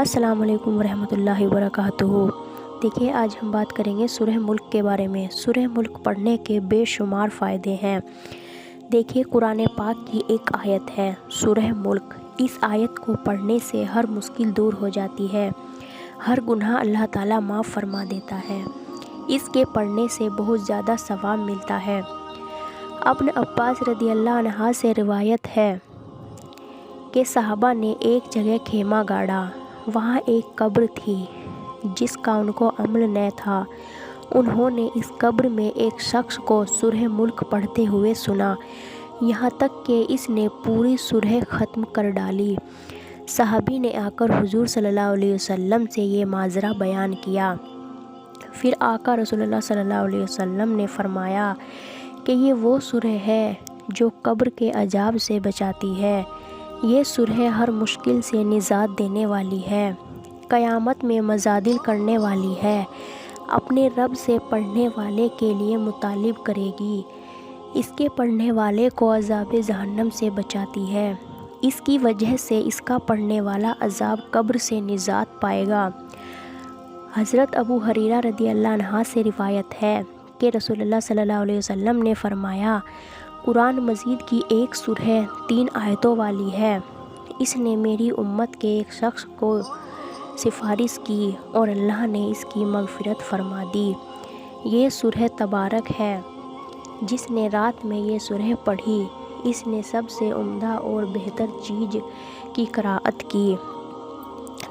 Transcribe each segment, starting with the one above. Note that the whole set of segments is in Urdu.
السلام علیکم ورحمۃ اللہ وبرکاتہ۔ دیکھیے آج ہم بات کریں گے سورہ ملک کے بارے میں۔ سورہ ملک پڑھنے کے بے شمار فائدے ہیں۔ دیکھیے قرآن پاک کی ایک آیت ہے سورہ ملک۔ اس آیت کو پڑھنے سے ہر مشکل دور ہو جاتی ہے، ہر گناہ اللہ تعالیٰ معاف فرما دیتا ہے۔ اس کے پڑھنے سے بہت زیادہ ثواب ملتا ہے۔ ابن عباس رضی اللہ عنہ سے روایت ہے کہ صحابہ نے ایک جگہ خیمہ گاڑا، وہاں ایک قبر تھی جس کا ان کو عمل نہ تھا۔ انہوں نے اس قبر میں ایک شخص کو سورہ ملک پڑھتے ہوئے سنا، یہاں تک کہ اس نے پوری سورہ ختم کر ڈالی۔ صحابی نے آ کر حضور صلی اللہ علیہ وسلم سے یہ ماجرا بیان کیا۔ پھر آقا رسول اللہ صلی اللہ علیہ وسلم نے فرمایا کہ یہ وہ سورہ ہے جو قبر کے عذاب سے بچاتی ہے۔ یہ سورہ ہر مشکل سے نجات دینے والی ہے، قیامت میں مجادل کرنے والی ہے، اپنے رب سے پڑھنے والے کے لیے مطالب کرے گی، اس کے پڑھنے والے کو عذاب جہنم سے بچاتی ہے، اس کی وجہ سے اس کا پڑھنے والا عذاب قبر سے نجات پائے گا۔ حضرت ابو ہریرہ رضی اللہ عنہ سے روایت ہے کہ رسول اللہ صلی اللہ علیہ وسلم نے فرمایا، قرآن مجید کی ایک سورہ 3 آیتوں والی ہے، اس نے میری امت کے ایک شخص کو سفارش کی اور اللہ نے اس کی مغفرت فرما دی۔ یہ سورہ تبارک ہے، جس نے رات میں یہ سورہ پڑھی، اس نے سب سے عمدہ اور بہتر چیز کی قرأت کی۔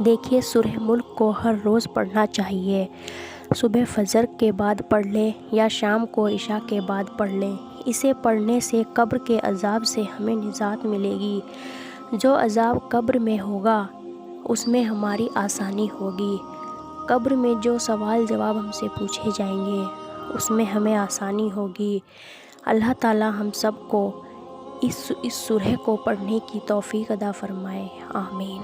دیکھیے سورہ ملک کو ہر روز پڑھنا چاہیے۔ صبح فجر کے بعد پڑھ لیں یا شام کو عشاء کے بعد پڑھ لیں۔ اسے پڑھنے سے قبر کے عذاب سے ہمیں نجات ملے گی۔ جو عذاب قبر میں ہوگا اس میں ہماری آسانی ہوگی۔ قبر میں جو سوال جواب ہم سے پوچھے جائیں گے اس میں ہمیں آسانی ہوگی۔ اللہ تعالیٰ ہم سب کو اس سورہ کو پڑھنے کی توفیق عطا فرمائے، آمین۔